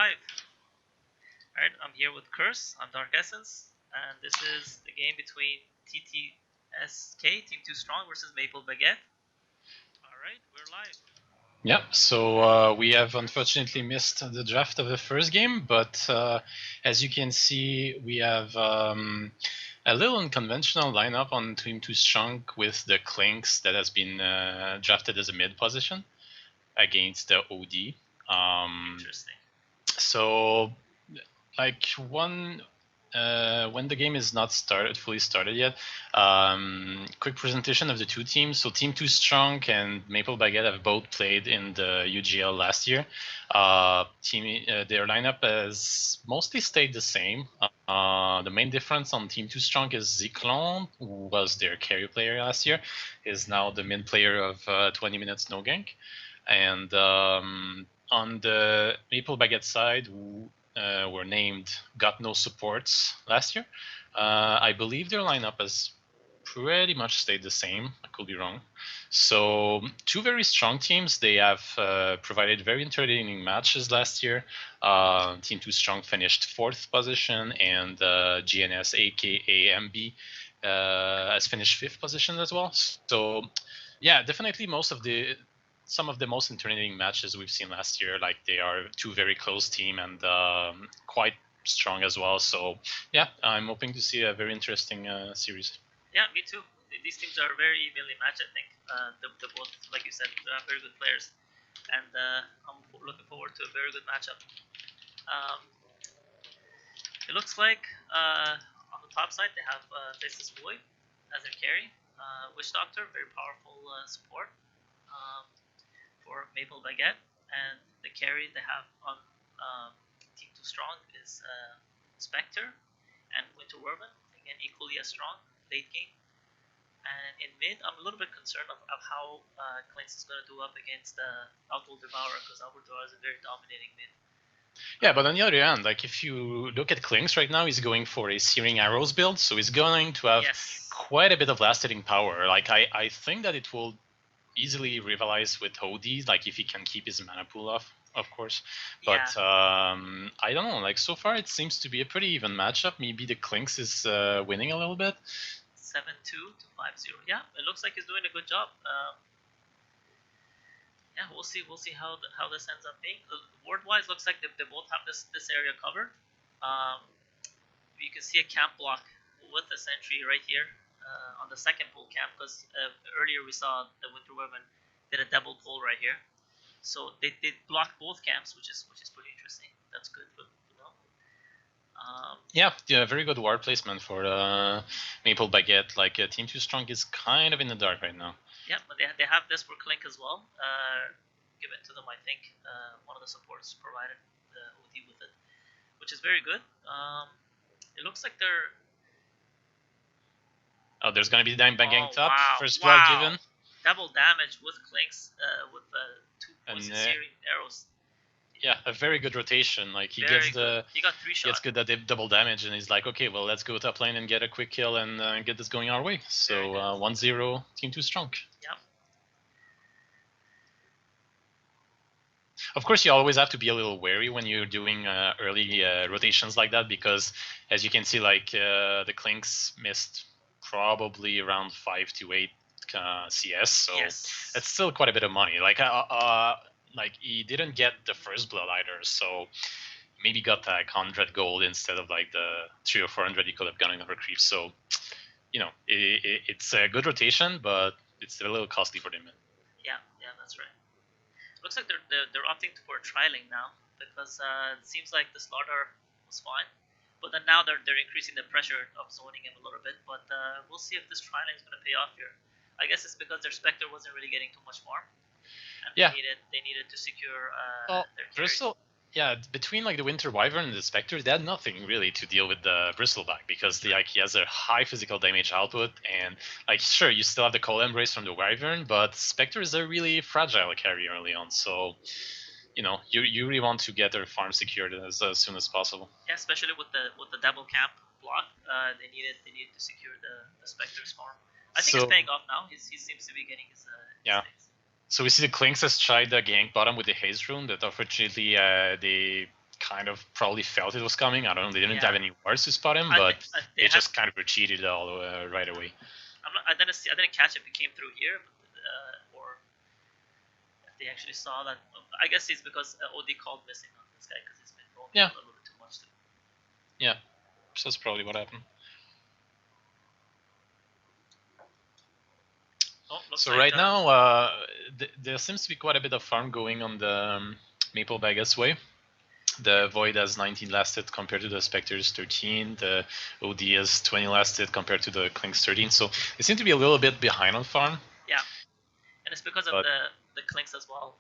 live. Alright, I'm here with Curse. I'm Dark Essence, and this is the game between TTSK, Team 2 Strong, versus Maple Baguette. Alright, we're live. Yeah, so we have unfortunately missed the draft of the first game, but as you can see, we have a little unconventional lineup on Team 2 Strong with the Clinks that has been drafted as a mid position against the OD. Interesting. So, like when the game is not fully started yet, quick presentation of the two teams. So Team 2 Strong and Maple Baguette have both played in the UGL last year. Their lineup has mostly stayed the same. The main difference on Team 2 Strong is Zyklon, who was their carry player last year, is now the mid player of 20 minutes no gank. And on the Maple Baguette side, who were named got no supports last year. I believe their lineup has pretty much stayed the same. I could be wrong. So two very strong teams. They have provided very entertaining matches last year. Team 2 Strong finished 4th position, and GNS, aka MB, has finished 5th position as well. So yeah, definitely some of the most entertaining matches we've seen last year. Like, they are two very close team and quite strong as well. So yeah, I'm hoping to see a very interesting series. Yeah, me too. These teams are very evenly matched, I think. They're both, like you said, very good players. And I'm looking forward to a very good matchup. It looks like on the top side they have Faceless Boy as their carry. Witch Doctor, very powerful support for Maple Baguette. And the carry they have on Team 2 Strong is Spectre and Winter Werven, again equally as strong late game. And in mid, I'm a little bit concerned of how Clinks is going to do up against Outworld Devourer, because Outworld Devourer is a very dominating mid. Yeah, but on the other hand, like, if you look at Clinks right now, he's going for a Searing Arrows build, so he's going to have quite a bit of last-hitting power. Like, I think that it will easily rivalize with OD, like, if he can keep his mana pool off, of course. But I don't know, like, so far it seems to be a pretty even matchup. Maybe the Clinks is winning a little bit. 7-2 to 5-0. Yeah, it looks like he's doing a good job. Yeah, we'll see how this ends up being. Ward-wise, looks like they both have this area covered. You can see a camp block with a sentry right here on the second pull camp, because earlier we saw the Winter Werven did a double pull right here. So they blocked both camps, which is pretty interesting. That's good, but yeah, very good ward placement for Maple Baguette. Like, Team 2 Strong is kind of in the dark right now. Yeah, but they have this for Clink as well. Given to them, I think one of the supports provided the OD with it, which is very good. It looks like they're. Oh, there's gonna be Dime Banging top. Wow. First blood given. Double damage with Clinks with 2 poison searing arrows. Yeah, a very good rotation. Like, he gets the. He got 3 shots. Gets good at double damage, and he's like, okay, well, let's go top lane and get a quick kill and get this going our way. So 1-0, Team 2 Strong. Yep. Of course, you always have to be a little wary when you're doing early rotations like that, because as you can see, like, the Clinks missed probably around 5 to 8 CS, so it's still quite a bit of money. Like, he didn't get the first blood either, so maybe got like 100 gold instead of like the 300 or 400 he could have gotten over creep. So, it's a good rotation, but it's a little costly for them. Yeah, that's right. Looks like they're opting for trialing now, because it seems like the slaughter was fine, but then now they're increasing the pressure of zoning him a little bit. But we'll see if this trialing is going to pay off here. I guess it's because their Spectre wasn't really getting too much farm. And they needed to secure their Bristle. Yeah, between like the Winter Wyvern and the Spectre, they had nothing really to deal with the Bristleback, because he has a high physical damage output, and like, sure, you still have the Cold Embrace from the Wyvern, but Spectre is a really fragile carry early on, so you really want to get their farm secured as soon as possible. Yeah, especially with the double camp block, they needed to secure the Spectre's farm. I think it's paying off now. He seems to be getting his So we see the Clinks has tried the gank bottom with the Haze Rune, but unfortunately they kind of probably felt it was coming. I don't know. They didn't Yeah. have any wards to spot him, I but thi- they had- just kind of retreated all right away. I didn't catch if it came through here, or if they actually saw that. I guess it's because OD called missing on this guy because he's been rolling Yeah. a little bit too much. Yeah, so that's probably what happened. Oh, looks So like, right now, there seems to be quite a bit of farm going on the Maple Baguette's way. The Void has 19 lasted compared to the Spectre's 13. The OD has 20 lasted compared to the Clink's 13. So they seem to be a little bit behind on farm. Yeah, and it's because of But- the Clinks as well.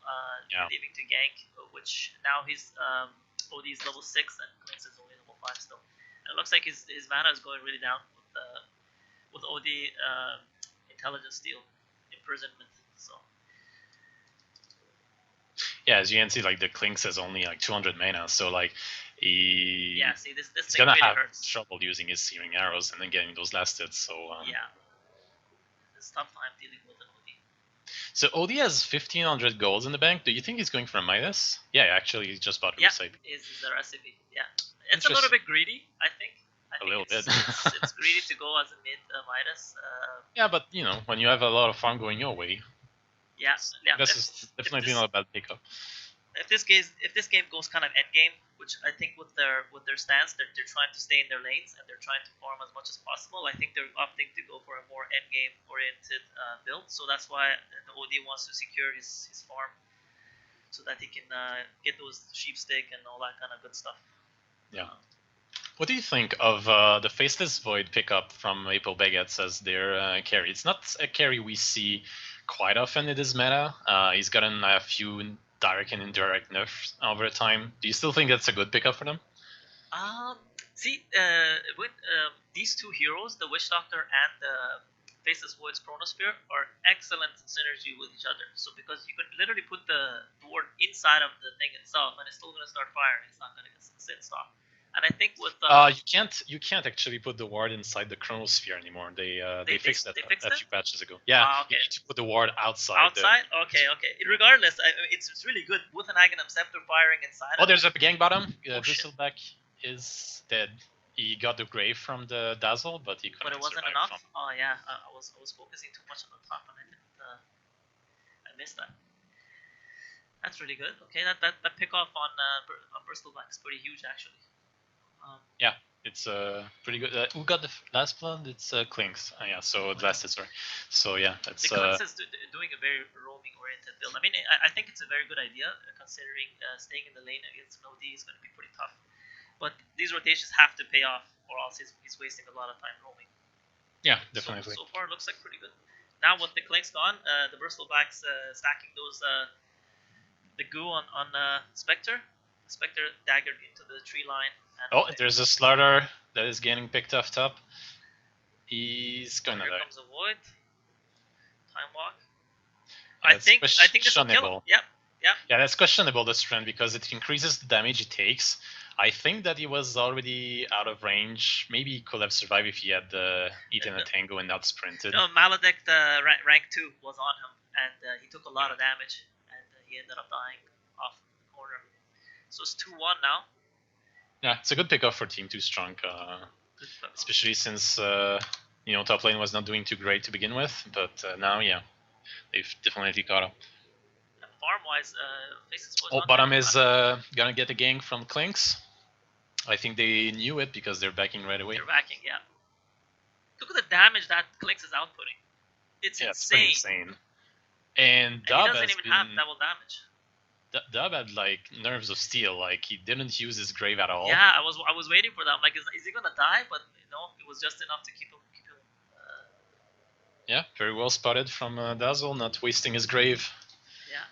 Yeah. Leaving to gank, which now he's OD is level 6 and Clinks is only level 5 still. And it looks like his mana is going really down with OD intelligence steal imprisonment. So Yeah, as you can see, like the Clinks has only like 200 mana, so like yeah, see this he's thing gonna really have hurts. trouble using his searing arrows and then getting those lasted. So Yeah, it's tough time dealing with an OD. So OD has 1,500 gold in the bank. Do you think he's going for a Midas? Yeah, actually, he just bought a Yeah, recipe. is the recipe. Yeah, it's a little bit greedy, I think. A little bit. It's greedy to go as a mid Midas. Yeah, but you know, when you have a lot of farm going your way, Yeah. this is definitely not a bad pickup. If this game goes kind of end game, which I think with their stance, they're trying to stay in their lanes and they're trying to farm as much as possible. I think they're opting to go for a more end game oriented build. So that's why the OD wants to secure his farm so that he can get those sheep stick and all that kind of good stuff. Yeah. What do you think of the Faceless Void pickup from Maple Baguettes as their carry? It's not a carry we see quite often in this meta. He's gotten a few direct and indirect nerfs over time. Do you still think that's a good pickup for them? See, with these two heroes, the Witch Doctor and the Faceless Void's Chronosphere, are excellent synergy with each other. So because you could literally put the ward inside of the thing itself, and it's still going to start firing. It's not going to sit stop. And I think with you can't actually put the ward inside the Chronosphere anymore. They fixed that fixed a it? few patches ago. Yeah, okay. You need to put the ward outside. Outside? Okay. Regardless, it's really good with an Aghanim Scepter firing inside. Oh, there's a gang bottom. Shit. Bristleback is dead. He got the grave from the Dazzle, but he couldn't. But it wasn't enough. Oh yeah, I was focusing too much on the top, and I didn't. I missed that. That's really good. Okay, that pick off on Bristleback is pretty huge actually. Yeah, it's pretty good. Who got the last blood? It's Clinks. Yeah, so lasted, sorry. So yeah, that's. The Clinks is doing a very roaming oriented build. I mean, I think it's a very good idea considering staying in the lane against an OD is going to be pretty tough. But these rotations have to pay off, or else he's wasting a lot of time roaming. Yeah, definitely. So far, it looks like pretty good. Now with the Clinks gone, the Bristlebacks stacking those the goo on Spectre. Spectre daggered into the tree line. Oh, there's a Slaughter that is getting picked off top. He's gonna die. Here comes a Void. Time walk. Yeah, I think this will kill him. Yep. Yeah, that's questionable, this trend, because it increases the damage he takes. I think that he was already out of range. Maybe he could have survived if he had eaten a tango and not sprinted. No, Maledect rank 2 was on him, and he took a lot of damage, and he ended up dying off the corner. So it's 2-1 now. Yeah, it's a good pickup for Team 2 Strong, especially since top lane was not doing too great to begin with, but now, yeah, they've definitely caught up. Farm-wise, Faceless Void bottom is gonna get a gank from Clinks. I think they knew it because they're backing right away. They're backing, yeah. Look at the damage that Clinks is outputting. It's insane. It's pretty insane. And Dub he doesn't even have double damage. Dub had like nerves of steel. Like he didn't use his grave at all. Yeah, I was waiting for that. I'm like, is he gonna die? But no, it was just enough to keep him. Yeah, very well spotted from Dazzle, not wasting his grave. Yeah.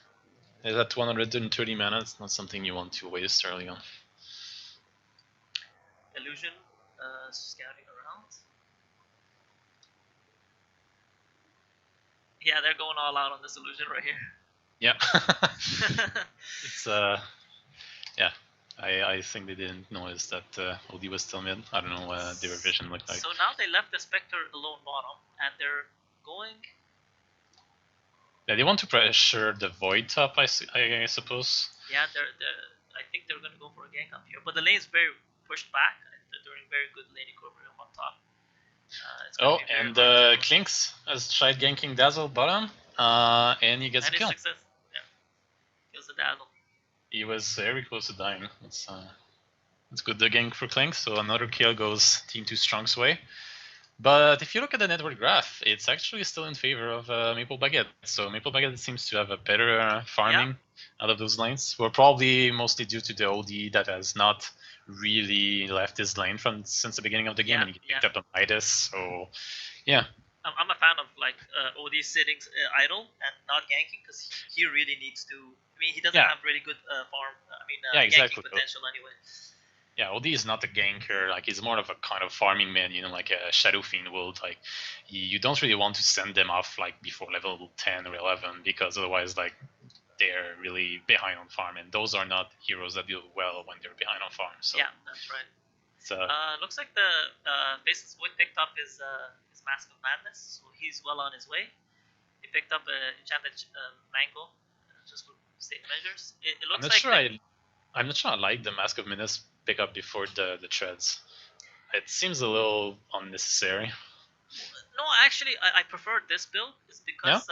He's at 130 mana. It's not something you want to waste early on. Illusion, scouting around. Yeah, they're going all out on this Illusion right here. Yeah. It's yeah. I think they didn't notice that OD was still mid. I don't know what their vision looked like. So now they left the Spectre alone bottom, and they're going. Yeah, they want to pressure the Void top, I suppose. Yeah, I think they're gonna go for a gank up here, but the lane's very pushed back. They're doing very good lane equilibrium on top. It's gonna Oh, be very and hard to. Klinks has tried ganking Dazzle bottom, and he gets a And his kill. success. Yeah, kills the dazzle. He was very close to dying. It's good the gank for Klinks, so another kill goes Team 2 Strong's way. But if you look at the network graph, it's actually still in favor of Maple Baguette. So Maple Baguette seems to have a better farming out of those lanes. Well, probably mostly due to the OD that has not really left his lane since the beginning of the game, and he picked up the Midas. So yeah, I'm a fan of like OD sitting idle and not ganking because he really needs to. I mean, he doesn't have really good farm. exactly. Ganking potential anyway. Yeah, OD is not a ganker. Like he's more of a kind of farming man, like a Shadow Fiend would. Like you don't really want to send them off like before level 10 or 11 because otherwise like they're really behind on farm, and those are not heroes that do well when they're behind on farm. So yeah, that's right. So looks like the Faceless Void picked up his Mask of Madness, so he's well on his way. He picked up a enchanted mango just for safe measures. It looks I'm not sure I like the Mask of Madness pick up before the treads. It seems a little unnecessary. No, actually, I prefer this build. It's because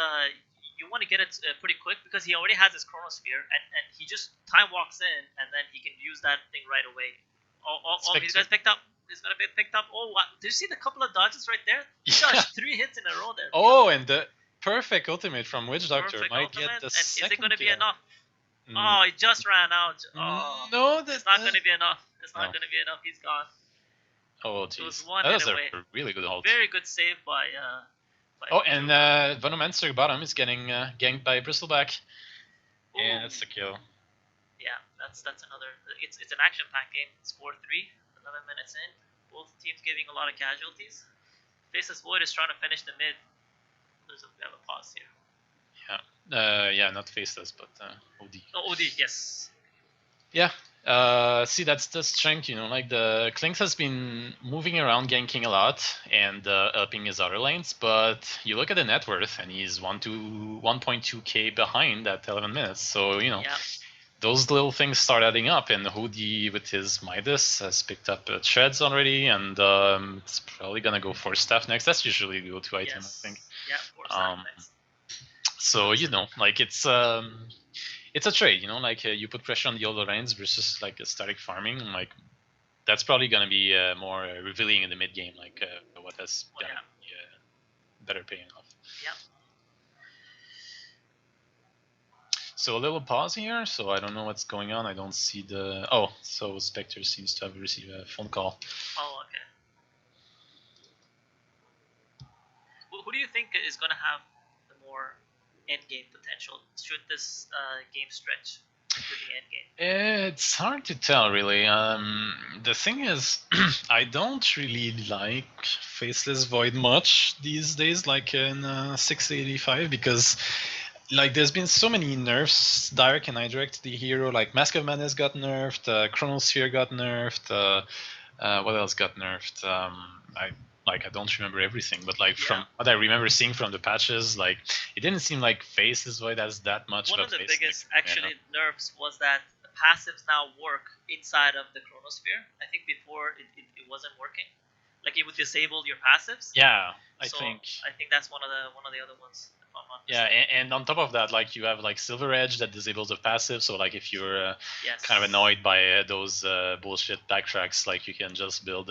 you want to get it pretty quick because he already has his Chronosphere and he just time walks in and then he can use that thing right away. These guys picked up. He's gonna be picked up. Oh, wow. Did you see the couple of dodges right there? He dodged 3 hits in a row there. Oh, and the perfect ultimate from Witch Doctor might get the second. Is it gonna be enough? Oh, he just ran out. Oh, no, it's not gonna be enough. It's not gonna be enough. He's gone. Oh, jeez. It was one that was hit away. A really good ult. Very good save by. And Venomancer bottom is getting ganked by Bristleback. Ooh. And that's the kill. Yeah, that's another. It's an action-packed game. It's 4-3, 11 minutes in. Both teams giving a lot of casualties. Faceless Void is trying to finish the mid. We have a pause here. Yeah, not Faceless, but OD. Oh, OD, yes. Yeah. See, that's the strength, like the Klinks has been moving around, ganking a lot, and helping his other lanes, but you look at the net worth, and he's 1.2k behind at 11 minutes, so, those little things start adding up, and Hoodie with his Midas has picked up Shreds already, and it's probably gonna go for Staff next. That's usually the go-to item, I think. Yeah, for Staff next. So, it's a trade, like you put pressure on the older lanes versus like a static farming, like that's probably gonna be more revealing in the mid game, like what has gonna be better paying off. Yeah. So a little pause here. So I don't know what's going on. I don't see the. Oh, so Spectre seems to have received a phone call. Oh, okay. Who do you think is gonna have the more end game potential? Should this game stretch to the end game? It's hard to tell, really. The thing is, I don't really like Faceless Void much these days, like in 685, because like there's been so many nerfs, direct and indirect to the hero. Like Mask of Madness got nerfed, Chronosphere got nerfed. What else got nerfed? I don't remember everything, but like from what I remember seeing from the patches, like it didn't seem like Faceless Void has that much. One of the biggest nerfs was that the passives now work inside of the Chronosphere. I think before it wasn't working. Like it would disable your passives. Yeah, I think that's one of the other ones. Yeah, and on top of that, like you have like Silver Edge that disables the passive. So like if you're kind of annoyed by those bullshit backtracks, like you can just build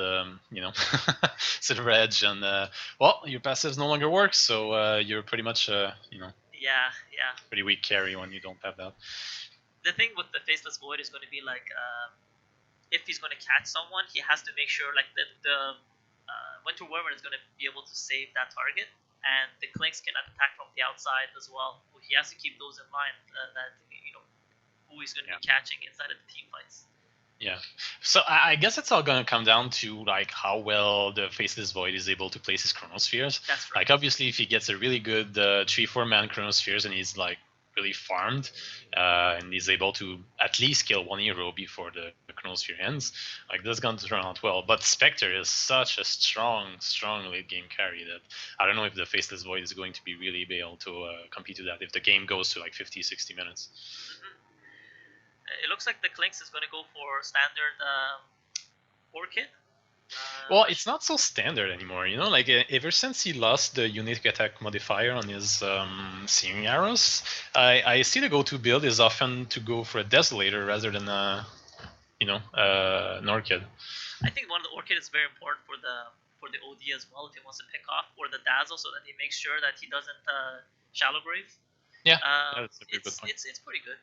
Silver Edge, and your passives no longer work. So you're pretty much pretty weak carry when you don't have that. The thing with the Faceless Void is going to be like if he's going to catch someone, he has to make sure like the Winter Wyvern is going to be able to save that target. And the Klinks can attack from the outside as well. He has to keep those in mind that who he's going to be catching inside of the team fights. Yeah. So I guess it's all going to come down to like how well the Faceless Void is able to place his Chronospheres. That's right. Like obviously, if he gets a really good 3-4 man Chronospheres and he's like really farmed and he's able to at least kill one hero before the Chronosphere ends, like that's going to turn out well. But Spectre is such a strong late game carry that I don't know if the Faceless Void is going to be really able to compete with that if the game goes to like 50-60 minutes. It looks like the Clinks is going to go for standard Orchid. Well, it's not so standard anymore, you know. Like ever since he lost the unique attack modifier on his searing arrows, I see the go-to build is often to go for a Desolator rather than an Orchid. I think one of the Orchid is very important for the OD as well if he wants to pick off, or the Dazzle, so that he makes sure that he doesn't Shallow Grave. Yeah, that's a very good point. It's pretty good.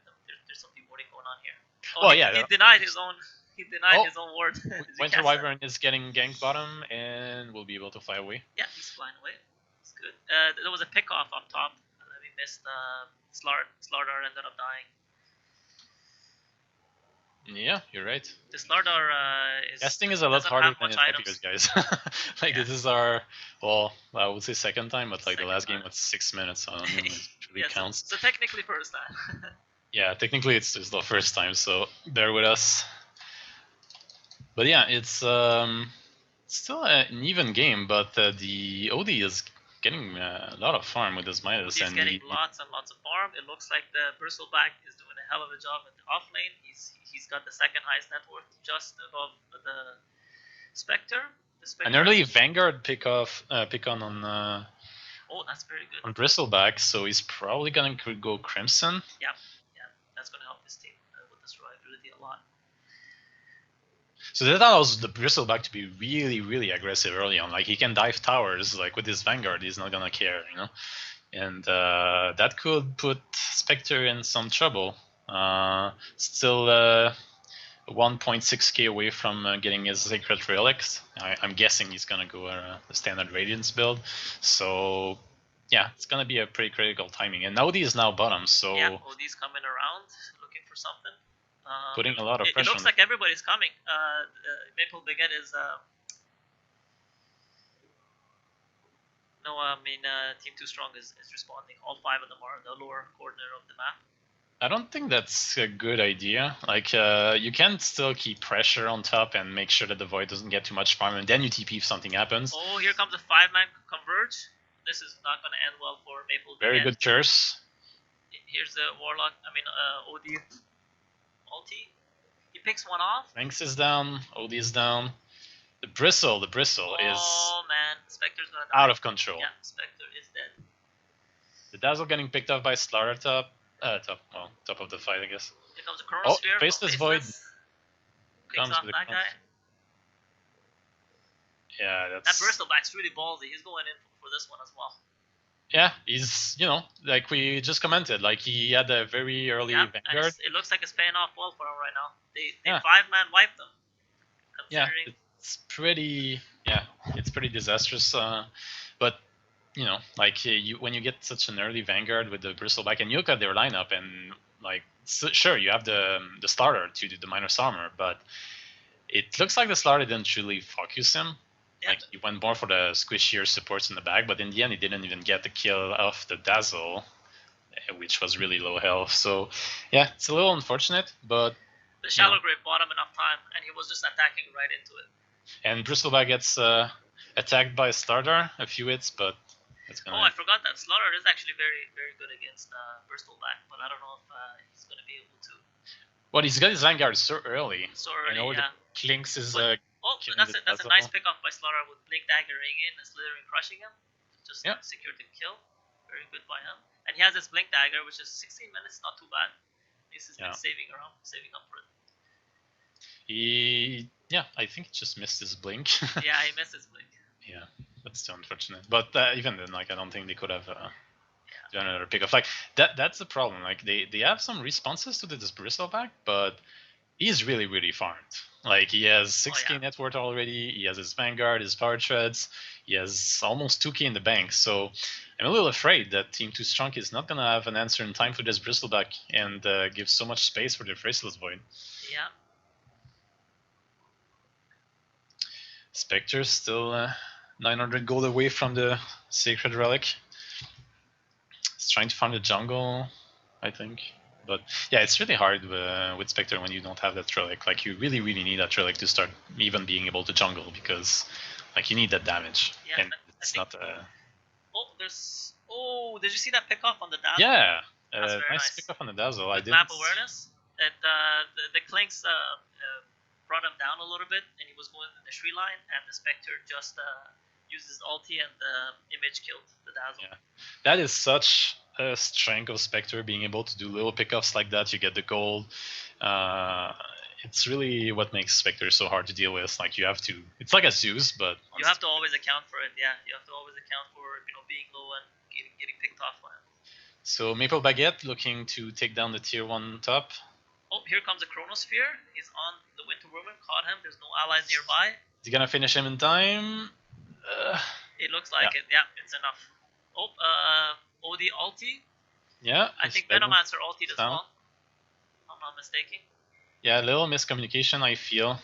There's some deboarding going on here. Oh, yeah, he denied his own. He denied his own word. Winter Wyvern is getting ganked bottom and will be able to fly away. Yeah, he's flying away. It's good. There was a pick off up top. We missed. Slardar ended up dying. Yeah, you're right. The Slardar is. Casting is a lot harder than it appears, guys. Like, Yeah. this is our, well, I would say second time, but like the last game was 6 minutes, so I don't know if it really Yeah, counts. so technically first time. Yeah, technically it's the first time, so bear with us. But yeah, it's still an even game, but the OD is getting a lot of farm with his Midas. He's getting lots and lots of farm. It looks like the Bristleback is doing a hell of a job at the off lane. He's got the second highest net worth, just above the Spectre. An early Vanguard pick on oh, that's very good. on Bristleback, so he's probably gonna go Crimson. Yeah, that's gonna help his team with this reliability a lot. So that allows the Bristleback to be really, really aggressive early on. Like, he can dive towers, like with his Vanguard, he's not gonna care, you know. And that could put Spectre in some trouble. Still 1.6k away from getting his Sacred Relics. I'm guessing he's gonna go the standard Radiance build. So yeah, it's gonna be a pretty critical timing. And OD is now bottom, so yeah, OD's coming around looking for something. Putting a lot of pressure. It looks like everybody's coming. Maple Baguette is. No, I mean Team Too Strong is responding. All 5 of them are in the lower corner of the map. I don't think that's a good idea. Like, you can still keep pressure on top and make sure that the Void doesn't get too much farm, and then you TP if something happens. Oh, here comes a 5-man Converge. This is not going to end well for Maple. Very good curse. Here's the Warlock, OD ulti. He picks one off. Ranks is down, OD is down. The Bristle is... Oh man, Spectre's going to die. Out of control. Yeah, Spectre is dead. The Dazzle getting picked off by Slaughter top. Top of the fight, I guess. Here comes a Chronosphere. Faceless Void. Picks off that guy. Yeah, that's... That Bristleback's really ballsy. He's going in for this one as well. Yeah, he's, like we just commented, like he had a very early Vanguard. And it looks like it's paying off well for him right now. They 5-man wiped them. Yeah, it's pretty disastrous. But, like when you get such an early Vanguard with the Bristleback, and you look at their lineup, and like, sure, you have the starter to do the Miner's Armor, but it looks like the starter didn't really focus him. Yeah. Like, he went more for the squishier supports in the back, but in the end, he didn't even get the kill off the Dazzle, which was really low health. So, yeah, it's a little unfortunate, but... The Shallow Grave bought him enough time, and he was just attacking right into it. And Bristleback gets attacked by Starter, a few hits, but it's gonna... Oh, I forgot that Slaughter is actually very, very good against Bristleback, but I don't know if he's going to be able to. Well, he's got his Vanguard so early. So early, yeah. The Clinks is... that's a nice pick off by Slaughter with Blink daggering in and Slithering crushing him. Just secured the kill. Very good by him. And he has his Blink dagger, which is 16 minutes, not too bad. He's been saving up for it. I think he just missed his Blink. Yeah, he missed his Blink. Yeah, that's still unfortunate. But even then, like, I don't think they could have done another pick off. Like, that's the problem. Like, they have some responses to this Bristleback, but he's really, really farmed. Like, he has 6k net worth already, he has his Vanguard, his Power Treads, he has almost 2k in the bank, so I'm a little afraid that Team Too Strong is not going to have an answer in time for this Bristleback and give so much space for the Faceless Void. Yeah. Spectre still 900 gold away from the Sacred Relic. He's trying to farm the jungle, I think. But yeah, it's really hard with Spectre when you don't have that relic. Like, you really, really need that relic to start even being able to jungle, because like, you need that damage. Yeah, and it's not. Oh, did you see that pick off on the Dazzle? Yeah, nice pick off on the Dazzle. With map awareness. And the Clinks brought him down a little bit, and he was going in the tree line, and the Spectre just used his ulti, and the image killed the Dazzle. Yeah. That is such a strength of Spectre, being able to do little pickups like that. You get the gold. It's really what makes Spectre so hard to deal with. Like you have to, it's like a Zeus, but you have to always account for it. Yeah, you have to always account for being low and getting picked off by him. So Maple Baguette looking to take down the tier 1 top. Oh, here comes a Chronosphere. He's on the Winter Woman. Caught him. There's no allies nearby. Is he gonna finish him in time? It looks like it. Yeah, it's enough. Oh, OD ulti. Yeah. I think Venomancer ulti as well. I'm not mistaken. Yeah, a little miscommunication, I feel.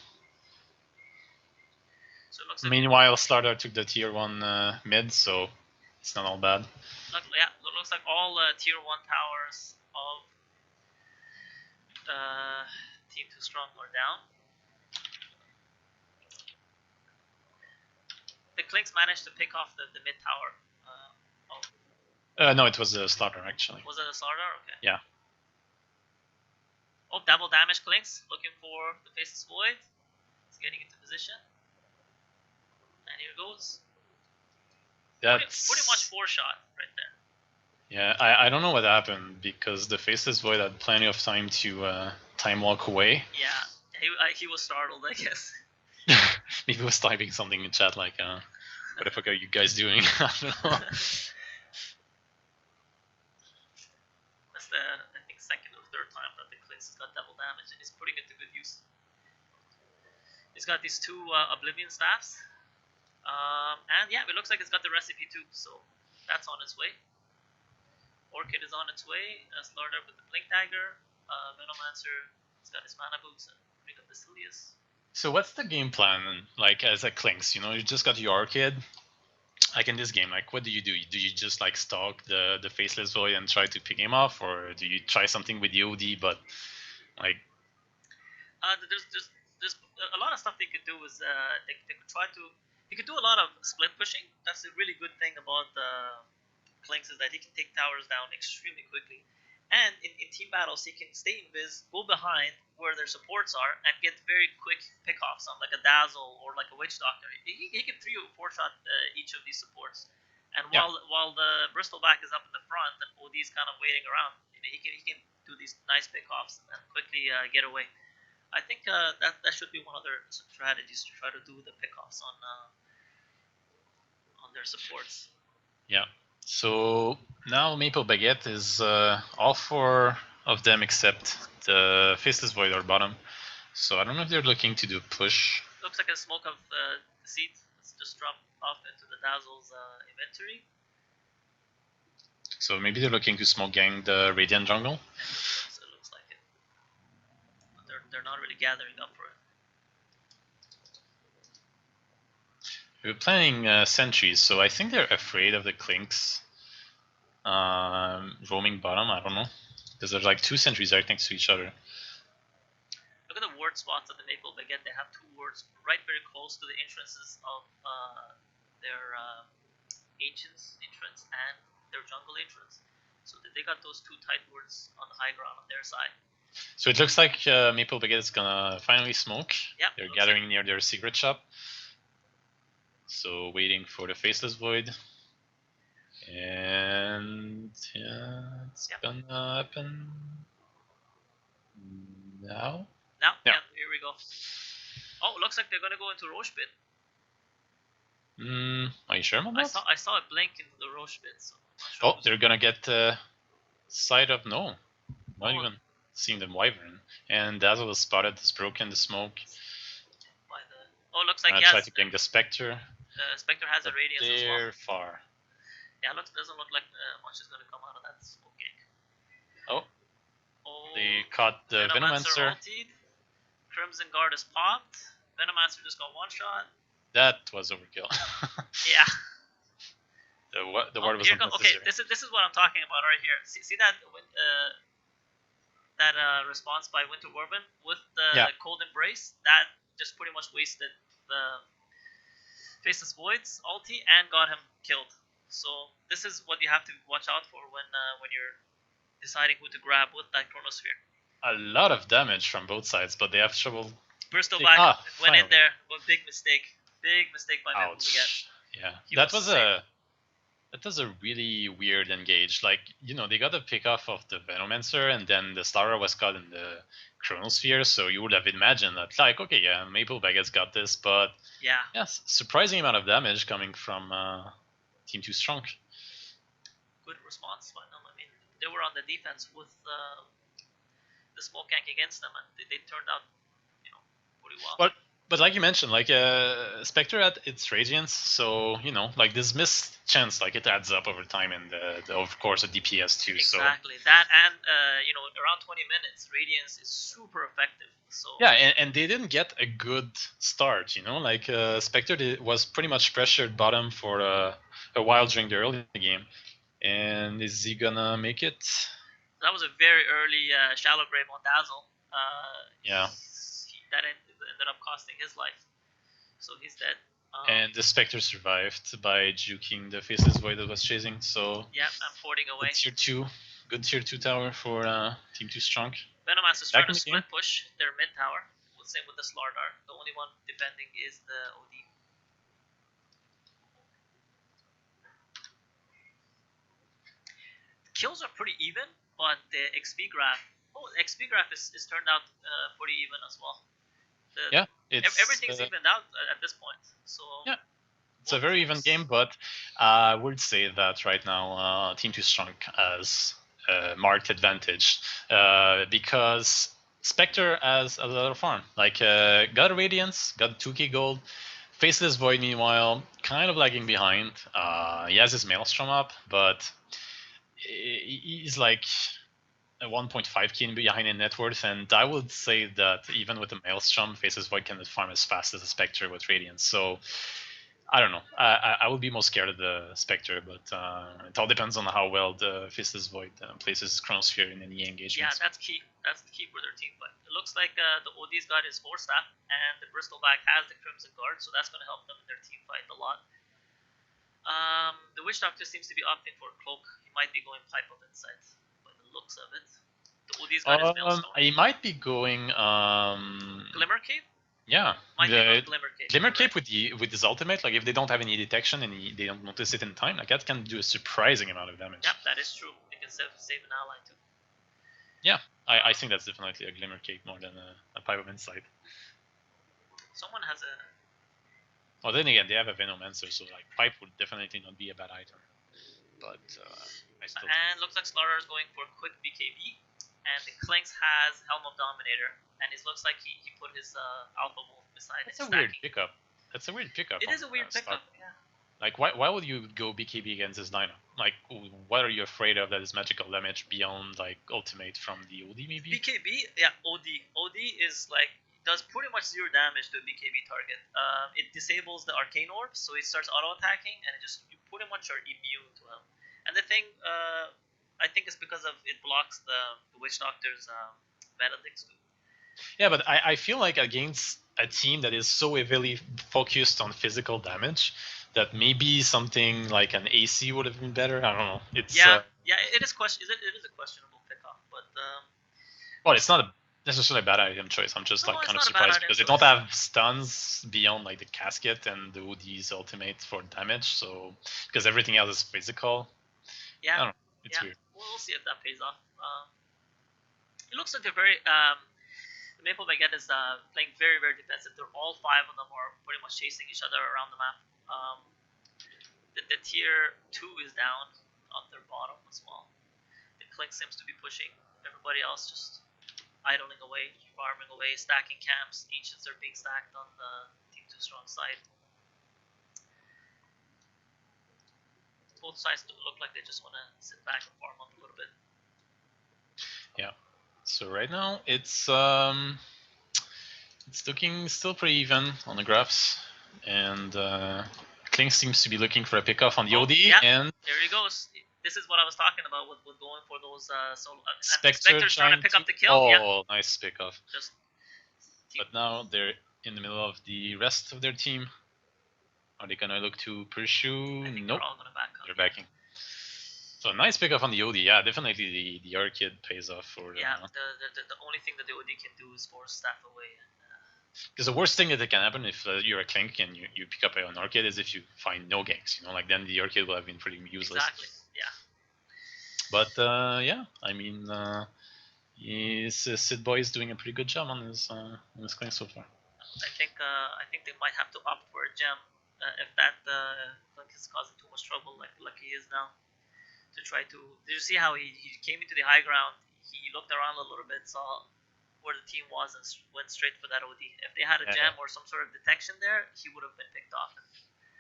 So it looks like meanwhile, Slardar took the tier 1 mid, so it's not all bad. Looks like all tier 1 towers of Team Too Strong are down. The Clinks managed to pick off the mid tower. No, it was a Slardar actually. Was it a Slardar? Okay. Yeah. Oh, double damage Clinks, looking for the Faceless Void. He's getting into position. And here goes. That's pretty much 4-shot right there. Yeah, I don't know what happened, because the Faceless Void had plenty of time to time walk away. Yeah, he was startled, I guess. Maybe he was typing something in chat like, what the fuck are you guys doing? I don't know. That's the, I think, second or third time that the Clinks has got double damage, and he's putting it to good use. He's got these 2 Oblivion Staffs. And yeah, it looks like it's got the recipe too, so that's on its way. Orchid is on its way. Slardar with the Blink Dagger. Venomancer has got his mana boots and bring up the Silius. So what's the game plan, like, as a Clinks? You just got your Orchid. Like in this game, like, what do? Do you just like stalk the Faceless Void and try to pick him off, or do you try something with the OD? But like, there's a lot of stuff they could do. Is they could try to. He could do a lot of split pushing. That's a really good thing about Clinks, is that he can take towers down extremely quickly. And in team battles, he can stay invis, go behind where their supports are, and get very quick pickoffs on like a Dazzle or like a Witch Doctor. He can 3 or 4 shot each of these supports. And while the Bristleback is up in the front and OD is kind of waiting around, he can do these nice pickoffs and quickly get away. I think that should be one of their strategies, to try to do the pickoffs on their supports. Yeah. So now Maple Baguette is all 4 of them except the Faceless Void are bottom. So I don't know if they're looking to do a push. Looks like a smoke of the seed. Let's just drop off into the Dazzle's inventory. So maybe they're looking to smoke gang the Radiant jungle. So it looks like it. But they're not really gathering up for it. We're playing sentries, so I think they're afraid of the Clinks roaming bottom. I don't know, because there's like 2 sentries right next to each other. Look at the ward spots of the Maple Baguette. They have 2 wards right very close to the entrances of their Ancients entrance and their jungle entrance. So they got those 2 tight wards on the high ground on their side. So it looks like Maple Baguette is gonna finally smoke. Yep, they're gathering near their secret shop. So waiting for the Faceless Void. And yeah, it's gonna happen now. Yeah, here we go. Oh, looks like they're gonna go into Roche Pit. Are you sure about that? I saw it blink into the Roche Pit. So I'm not sure. They're gonna get side of no. Not even seeing the Wyvern. And Dazzle was spotted. It's broken the smoke. Looks like he has. Try to gank the Spectre. Spectre has a radius as well. They're far. Yeah, doesn't look like much is going to come out of that smoke gank. Oh. They caught the Venomancer. Crimson Guard is popped. Venomancer just got 1 shot. That was overkill. Yeah. The ward was unnecessary. Okay, this is what I'm talking about right here. See that response by Winter Woven with the Cold Embrace? That just pretty much wasted the Faceless Void's ulti and got him killed. So this is what you have to watch out for when you're deciding who to grab with that Chronosphere. a lot of damage from both sides, but they have trouble. Bristol back went in Finally. there. One big mistake. Big mistake by Maple again. Ouch. Yeah, He that was was safe. that was a really weird engage. Like, they got a pick off of the Venomancer, and then the Starter was caught in the Chronosphere, so you would have imagined that, like, okay, yeah, Maple Baguette's got this, but Yeah. yes, surprising amount of damage coming from Team Too Strong. Good response by them. I mean, they were on the defense with the smoke gank against them, and they turned out, pretty well. But like you mentioned, like Spectre had its Radiance, so like this missed chance, like it adds up over time, and of course a DPS too. Exactly that, and around 20 minutes, Radiance is super effective. So yeah, and they didn't get a good start. Like Spectre was pretty much pressured bottom for a while during the early game, and is he gonna make it? That was a very early shallow grave on Dazzle. Yeah. That ended up costing his life, so he's dead. And the Spectre survived by juking the Faceless Void that was chasing. So yeah, I'm porting away. Good tier 2 tower for Team 2 Strong. Venomaster's trying to split push their mid tower. Same with the Slardar. The only one defending is the OD. Kills are pretty even, but the XP graph. The XP graph is turned out pretty even as well. Everything's evened out at this point. So yeah, it's a very even game, but I would say that right now Team 2 Strong has a marked advantage because Spectre has a lot of farm. Like got a Radiance, got 2k gold. Faceless Void, meanwhile, kind of lagging behind. He has his Maelstrom up, but he's like a 1.5k behind in net worth, and I would say that even with the Maelstrom, Faceless Void cannot farm as fast as a Spectre with Radiance. So I don't know. I would be most scared of the Spectre, but it all depends on how well the Faceless Void places Chronosphere in any engagement. Yeah, that's key. That's the key for their team fight. It looks like the OD's got his Horse Staff, and the Bristleback has the Crimson Guard, so that's going to help them in their team fight a lot. The Witch Doctor seems to be opting for a Cloak. He might be going Pipe of Insight by the looks of it. The OD's got his Maelstrom. He might be going Glimmer Cape? Yeah, Glimmer Cape with his ultimate, like if they don't have any detection and they don't notice it in time, like that can do a surprising amount of damage. Yep, that is true. They can save an ally too. Yeah, I think that's definitely a Glimmer Cape more than a Pipe of Insight. Someone has a... Well, then again, they have a Venomancer, so like Pipe would definitely not be a bad item. But I still... And looks like Slaughter is going for quick BKB. And the Clinks has Helm of Dominator, and it looks like he put his Alpha Wolf beside it. That's a weird pickup. That's a weird pickup. It is a weird pickup, yeah. Like, why would you go BKB against this Dino? Like, what are you afraid of that is magical damage beyond, like, ultimate from the OD, maybe? BKB, yeah, OD. OD is, like, does pretty much 0 damage to a BKB target. It disables the Arcane Orb, so it starts auto-attacking, and you pretty much are immune to him. And the thing... I think it's because of it blocks the Witch Doctor's Benedict's too. Yeah, but I feel like against a team that is so heavily focused on physical damage, that maybe something like an AC would have been better. I don't know. It's it is it is a questionable pickup, but well, it's not necessarily a bad item choice. I'm just kind of surprised because they don't have stuns beyond like the casket and the OD's ultimate for damage. So because everything else is physical. Yeah, I don't know. It's weird. We'll see if that pays off. It looks like they're very. The Maple Baguette is playing very, very defensive. They're all 5 of them are pretty much chasing each other around the map. The tier 2 is down on their bottom as well. The Clink seems to be pushing. Everybody else just idling away, farming away, stacking camps. Ancients are being stacked on the Team 2 Strong side. Both sides look like they just want to sit back and farm up a little bit. Yeah. So right now it's looking still pretty even on the graphs, and Klink seems to be looking for a pickoff on the OD. Yeah. And there he goes. This is what I was talking about with going for those solo. Spectre's trying to pick up the kill. Oh, nice pickoff. But now they're in the middle of the rest of their team. Are they gonna look to pursue? I think nope. They're all gonna back up. They're backing. So nice pickup on the OD. Yeah, definitely the Orchid pays off for. Yeah, the only thing that the OD can do is force staff away. Because the worst thing that can happen if you're a Clink and you pick up an Orchid is if you find no ganks. Like then the Orchid will have been pretty useless. Exactly. Yeah. But yeah, I mean, Sid Boy is doing a pretty good job on his Clink so far. I think they might have to opt for a gem if that Link is causing too much trouble, like he is now. To try to, did you see how he came into the high ground? He looked around a little bit, saw where the team was, and went straight for that OD. If they had a gem or some sort of detection there, he would have been picked off.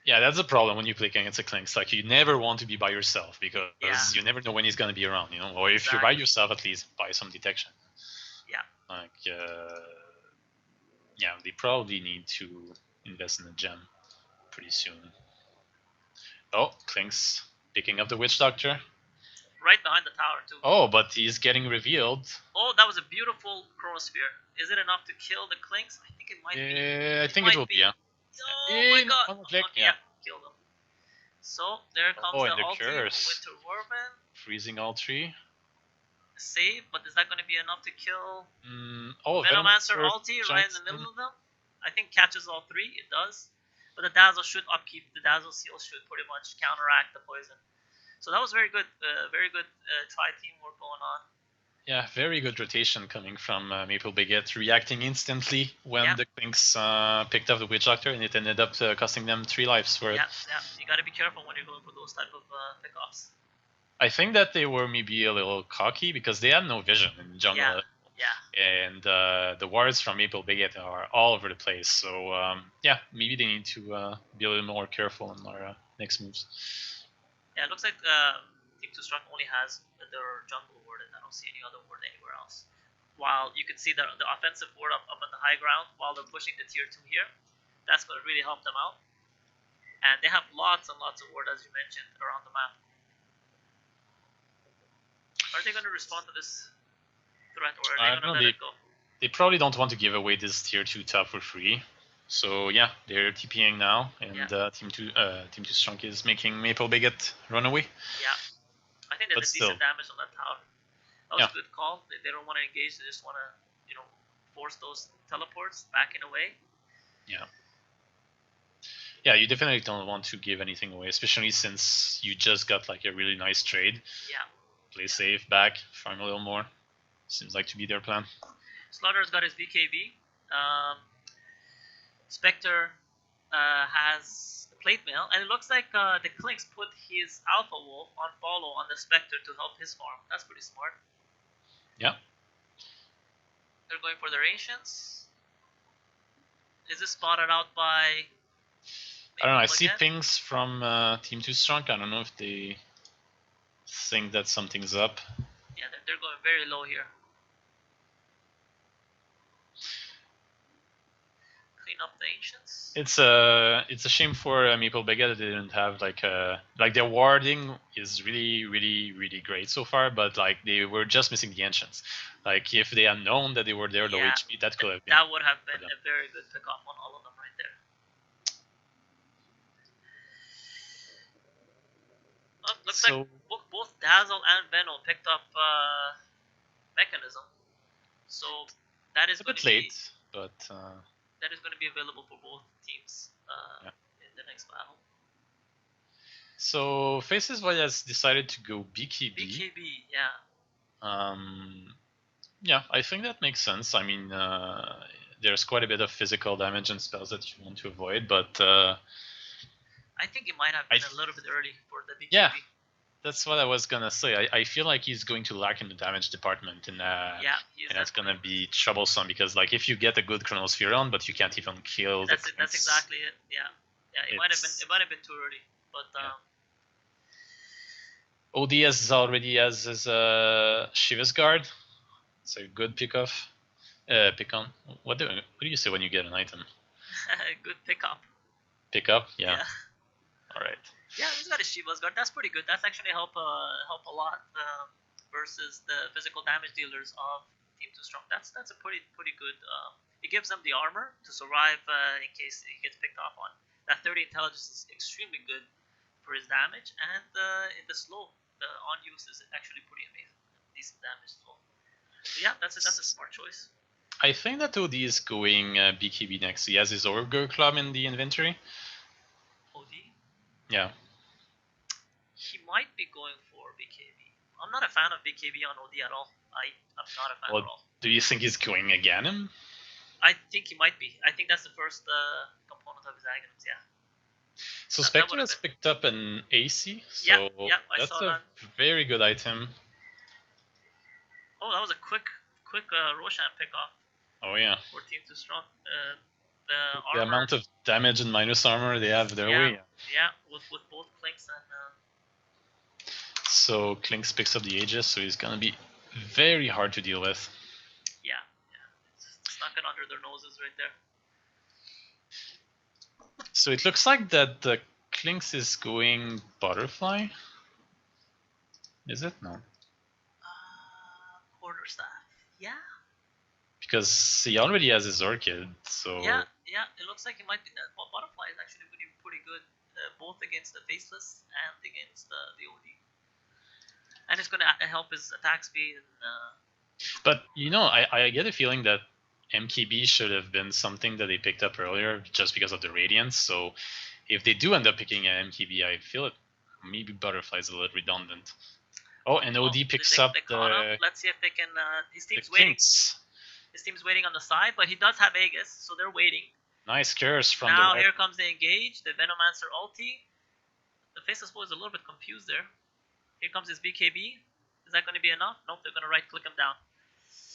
Yeah, that's a problem when you play against a Clinks. Like you never want to be by yourself because you never know when he's gonna be around. Or if you're by yourself, at least buy some detection. Yeah. Like yeah, they probably need to invest in a gem pretty soon. Oh, Clinks picking up the Witch Doctor. Right behind the tower too. Oh, but he's getting revealed. Oh, that was a beautiful chronosphere. Is it enough to kill the Clinks? I think it might be. I think it will be. Yeah. Oh my god. Okay, yeah, kill them. So there comes the ulti, Winter Whirlwind. Freezing all three. Save, but is that going to be enough to kill? Oh, Venomancer ulti right in the middle of them. I think catches all three. It does, but the Dazzle should upkeep. The Dazzle Seal should pretty much counteract the poison. So that was very good. Very good tri-teamwork going on. Yeah, very good rotation coming from Maple Baguette, reacting instantly when the Clinks picked up the Witch Doctor, and it ended up costing them 3 lives for it. Yeah, you gotta be careful when you're going for those type of pickoffs. I think that they were maybe a little cocky because they had no vision in jungle. Yeah. And the wards from Maple Baguette are all over the place. So yeah, maybe they need to be a little more careful on their next moves. Yeah, it looks like Team 2 Strong only has their jungle ward, and I don't see any other ward anywhere else. While you can see the offensive ward up on the high ground while they're pushing the tier 2 here. That's going to really help them out. And they have lots and lots of ward, as you mentioned, around the map. Are they going to respond to this threat, or are they going to let it go? They probably don't want to give away this tier 2 top for free. So yeah, they're TPing now, and Team 2 Strong is making Maple Baguette run away. Yeah, I think they did decent damage on that tower. That was a good call. They don't want to engage. They just want to, force those teleports back in a way. Yeah. Yeah, you definitely don't want to give anything away, especially since you just got like a really nice trade. Yeah. Play safe, back, farm a little more. Seems like to be their plan. Slaughter's got his BKB. Spectre has the plate mail, and it looks like the Clinks put his Alpha Wolf on follow on the Spectre to help his farm. That's pretty smart. Yeah. They're going for their Ancients. Is this spotted out by... I don't know, I see pings from Team 2 Strong. I don't know if they think that something's up. Yeah, they're going very low here. Clean up the Ancients. It's a shame for Maple Baguette that they didn't have like their warding is really, really, really great so far, but like they were just missing the Ancients. Like if they had known that they were there low HP, that could have been. That would have been a very good pickoff on all of them right there. Oh, looks like both Dazzle and Venom picked up Mechanism, so that is a bit late, but that is going to be available for both teams in the next battle. So Faces Void has decided to go BKB. BKB, yeah. Yeah, I think that makes sense. I mean, there's quite a bit of physical damage and spells that you want to avoid, but I think it might have been a little bit early for the BKB. Yeah, that's what I was gonna say. I feel like he's going to lack in the damage department, and that's gonna be troublesome because like if you get a good Chronosphere on, but you can't even kill. That's exactly it. Yeah. It might have been too early, but. ODS already has his Shiva's Guard. It's a good pick on. What do you say when you get an item? Good pickup. Pickup, yeah. All right. Yeah, he's got a Shiva's Guard. That's pretty good. That's actually help a lot versus the physical damage dealers of Team 2 Strong. That's a pretty good. It gives them the armor to survive in case he gets picked off on. That 30 intelligence is extremely good for his damage and in the slow. the on use is actually pretty amazing, decent damage as well. So yeah, that's a smart choice. I think that OD is going BKB next. He has his Ogre Club in the inventory. OD. Yeah. He might be going for BKB. I'm not a fan of BKB on OD at all. I'm not a fan at all. Do you think he's going again him? I think he might be. I think that's the first component of his Aghanims, yeah. So Spectre has picked up an AC, so that's a very good item. Oh, that was a quick Roshan pick off. Oh yeah. For Team Too Strong. The amount of damage and minus armor they have their way. Yeah, with both Clinks and... So Clinks picks up the Aegis, so he's gonna be very hard to deal with. Yeah. It's knocking under their noses right there. So it looks like that the Clinks is going Butterfly. Is it? No. Quarterstaff. Yeah. Because he already has his Orchid, so... Yeah, it looks like it might be that. Well, Butterfly is actually pretty good, both against the Faceless and against the OD. And it's going to help his attack speed. But, you know, I get a feeling that MKB should have been something that they picked up earlier just because of the Radiance, so if they do end up picking an MKB, I feel it maybe Butterfly is a little redundant. Oh, and OD picks up the... Let's see if they can... his team's waiting. His team's waiting on the side, but he does have Aegis, so they're waiting. Nice curse from now here comes the engage, the Venomancer ulti. The Faceless Boy is a little bit confused there. Here comes his BKB. Is that going to be enough? Nope, they're going to right click him down.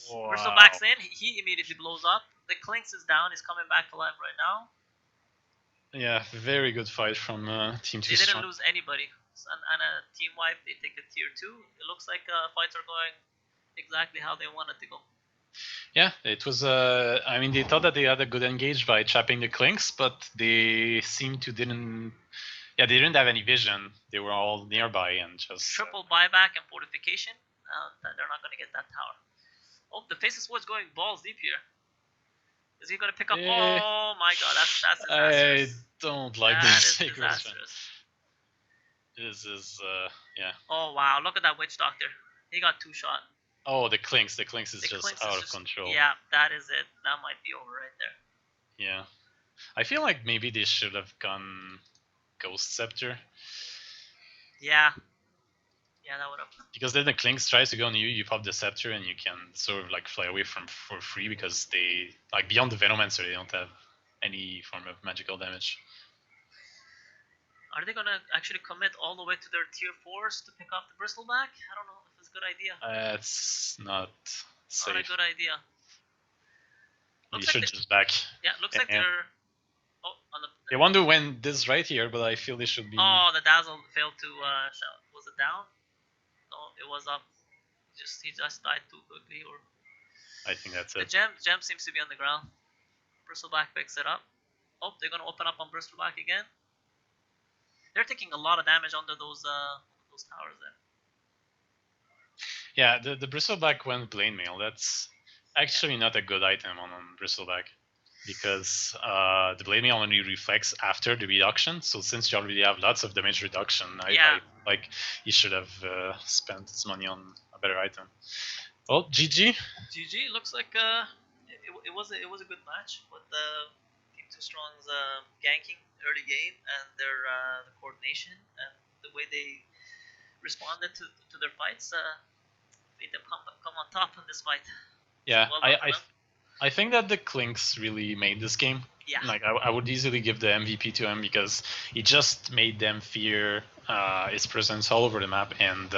Wow. Bristleback's in, he immediately blows up. The Clinks is down, he's coming back alive right now. Yeah, very good fight from Team Too Strong. They didn't lose anybody. And a team wipe, they take a tier 2. It looks like fights are going exactly how they wanted to go. Yeah, it was. I mean, they thought that they had a good engage by trapping the Clinks, but they seemed to didn't. Yeah, they didn't have any vision. They were all nearby and just triple buyback and fortification. They're not going to get that tower. Oh, the Faceless Boy's going balls deep here. Is he going to pick up? Oh my God, that's disastrous. I don't like this. That is disastrous. This is yeah. Oh wow, look at that Witch Doctor. He got 2-shot. Oh, the Clinks is just out of control. Yeah, that is it. That might be over right there. Yeah. I feel like maybe they should have gone Ghost Scepter. Yeah. Yeah, that would have. Because then the Clinks tries to go on you, you pop the Scepter and you can sort of like fly away for free because they, like beyond the Venomancer, they don't have any form of magical damage. Are they going to actually commit all the way to their tier 4s to pick off the Bristleback? I don't know if it's a good idea. It's not safe. Not a good idea. You should just back. Yeah, looks like they're... Oh, on the... They want to win this right here, but I feel they should be... Oh, the Dazzle failed to... was it down? No, it was up. He just died too quickly, or... I think that's it. The gem seems to be on the ground. Bristleback picks it up. Oh, they're going to open up on Bristleback again. They're taking a lot of damage under those towers there. Yeah, the Bristleback went Blade Mail. That's actually not a good item on Bristleback because the Blade Mail only reflects after the reduction. So since you already have lots of damage reduction, I like you should have spent its money on a better item. Well, GG. GG. Looks like it was a good match with Team Too Strong's ganking early game and their the coordination and the way they responded to their fights made them come on top in this fight. Yeah, so well I think that the Clinks really made this game. Yeah. Like I would easily give the MVP to him because he just made them fear his presence all over the map, and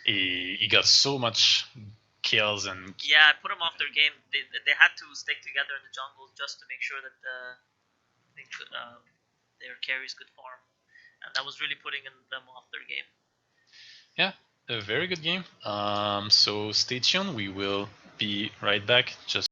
he got so much kills and... Yeah, I put them off their game. They had to stick together in the jungle just to make sure that their carries could farm, and that was really putting them off their game. Yeah, a very good game. So stay tuned. We will be right back. Just